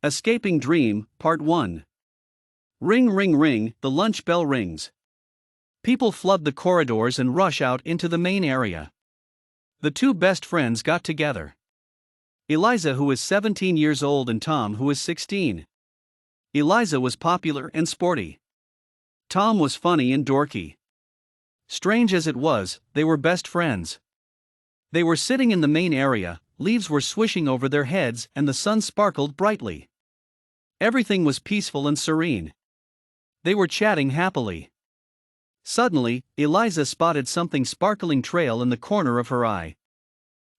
Escaping Dream, Part 1. Ring ring ring, the lunch bell rings. People flood the corridors and rush out into the main area. The two best friends got together. Eliza, who is 17 years old, and Tom, who is 16. Eliza was popular and sporty. Tom was funny and dorky. Strange as it was, they were best friends. They were sitting in the main area, leaves were swishing over their heads and the sun sparkled brightly. Everything was peaceful and serene. They were chatting happily. Suddenly, Eliza spotted something sparkling trail in the corner of her eye.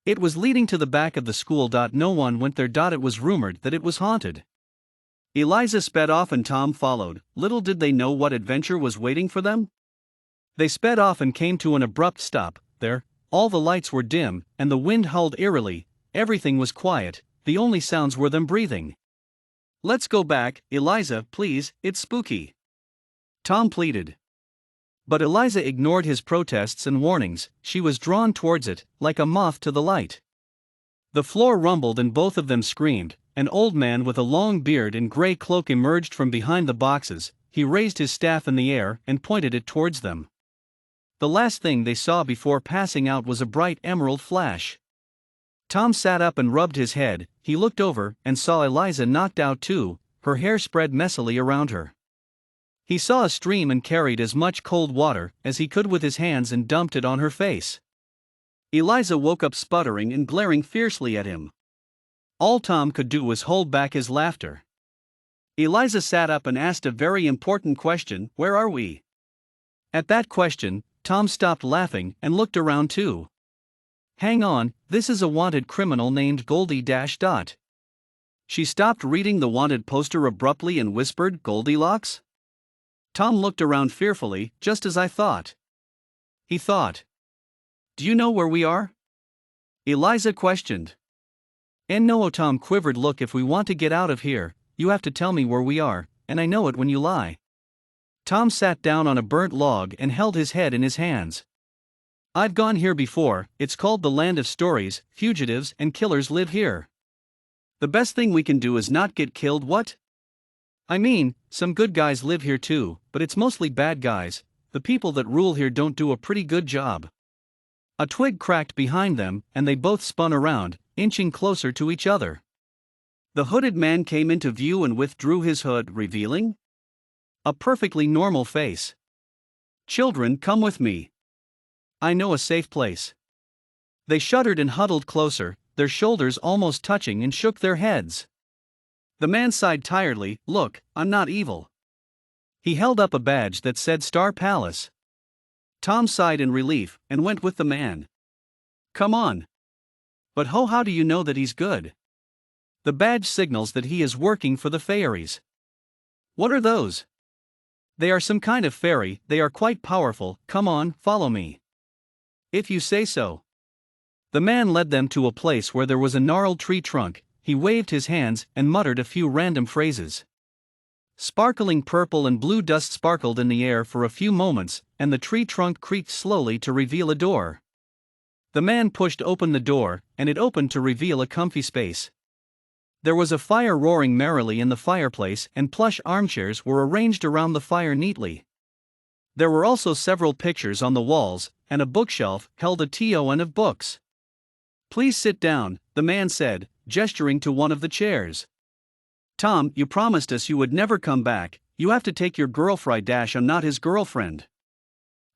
It was leading to the back of the school. No one went there. It was rumored that it was haunted. Eliza sped off and Tom followed. Little did they know what adventure was waiting for them. They sped off and came to an abrupt stop. There, all the lights were dim, and the wind howled eerily. Everything was quiet, the only sounds were them breathing. "Let's go back, Eliza, please, it's spooky," Tom pleaded. But Eliza ignored his protests and warnings. She was drawn towards it, like a moth to the light. The floor rumbled and both of them screamed. An old man with a long beard and gray cloak emerged from behind the boxes. He raised his staff in the air and pointed it towards them. The last thing they saw before passing out was a bright emerald flash. Tom sat up and rubbed his head. He looked over and saw Eliza knocked out too, her hair spread messily around her. He saw a stream and carried as much cold water as he could with his hands and dumped it on her face. Eliza woke up sputtering and glaring fiercely at him. All Tom could do was hold back his laughter. Eliza sat up and asked a very important question: "Where are we?" At that question, Tom stopped laughing and looked around too. "Hang on, this is a wanted criminal named Goldie Dot." She stopped reading the wanted poster abruptly and whispered, "Goldilocks?" Tom looked around fearfully, just as I thought. He thought. "Do you know where we are?" Eliza questioned. "No," Tom quivered. "Look, if we want to get out of here, you have to tell me where we are, and I know it when you lie." Tom sat down on a burnt log and held his head in his hands. "I've gone here before. It's called the Land of Stories. Fugitives and killers live here. The best thing we can do is not get killed." "What?" "I mean, some good guys live here too, but it's mostly bad guys. The people that rule here don't do a pretty good job." A twig cracked behind them, and they both spun around, inching closer to each other. The hooded man came into view and withdrew his hood, revealing a perfectly normal face. "Children, come with me. I know a safe place." They shuddered and huddled closer, their shoulders almost touching, and shook their heads. The man sighed tiredly. "Look, I'm not evil." He held up a badge that said Star Palace. Tom sighed in relief and went with the man. "Come on." "But how do you know that he's good?" "The badge signals that he is working for the fairies." "What are those?" "They are some kind of fairy. They are quite powerful. Come on, follow me." "If you say so." The man led them to a place where there was a gnarled tree trunk. He waved his hands and muttered a few random phrases. Sparkling purple and blue dust sparkled in the air for a few moments, and the tree trunk creaked slowly to reveal a door. The man pushed open the door, and it opened to reveal a comfy space. There was a fire roaring merrily in the fireplace, and plush armchairs were arranged around the fire neatly. There were also several pictures on the walls, and a bookshelf held a ton of books. "Please sit down," the man said, gesturing to one of the chairs. "Tom, you promised us you would never come back. You have to take your girlfriend. I'm not his girlfriend."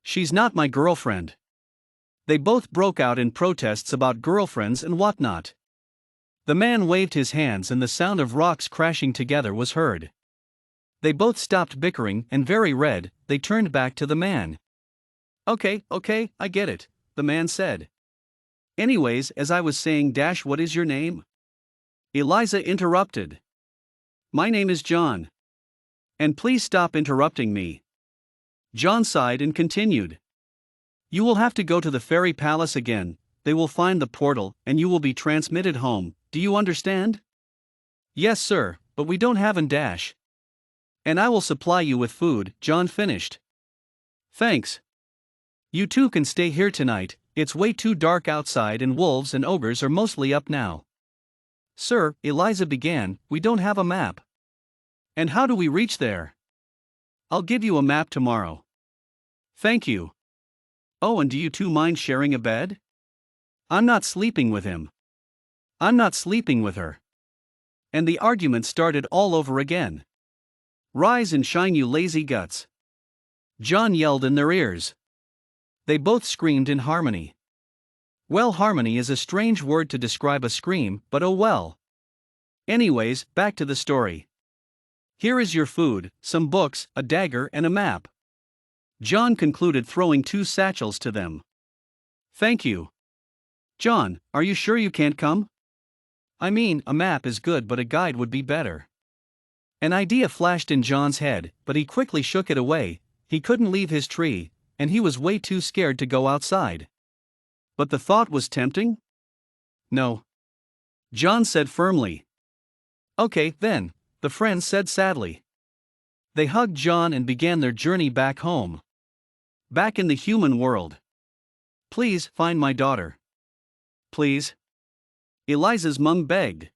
"She's not my girlfriend." They both broke out in protests about girlfriends and whatnot. The man waved his hands and the sound of rocks crashing together was heard. They both stopped bickering, and very red, they turned back to the man. Okay, I get it," the man said. "Anyways, as I was saying, what is your name?" Eliza interrupted. "My name is John." "And please stop interrupting me." John sighed and continued. "You will have to go to the fairy palace again. They will find the portal, and you will be transmitted home. Do you understand?" "Yes, sir, but we don't have an dash." "And I will supply you with food," John finished. "Thanks. You two can stay here tonight. It's way too dark outside and wolves and ogres are mostly up now." Sir, Eliza began, we don't have a map. And how do we reach there? I'll give you a map tomorrow. Thank you. Oh, and do you two mind sharing a bed? I'm not sleeping with him. I'm not sleeping with her. And the argument started all over again. Rise and shine, you lazy guts. John yelled in their ears. They both screamed in harmony. Well, harmony is a strange word to describe a scream, but oh well. Anyways, back to the story. Here is your food, some books, a dagger, and a map. John concluded, throwing 2 satchels to them. Thank you. John, are you sure you can't come? I mean, a map is good, but a guide would be better. An idea flashed in John's head, but he quickly shook it away. He couldn't leave his tree, and he was way too scared to go outside. But the thought was tempting? No. John said firmly. Okay, then, the friends said sadly. They hugged John and began their journey back home. Back in the human world. Please find my daughter. Please. Eliza's mum begged.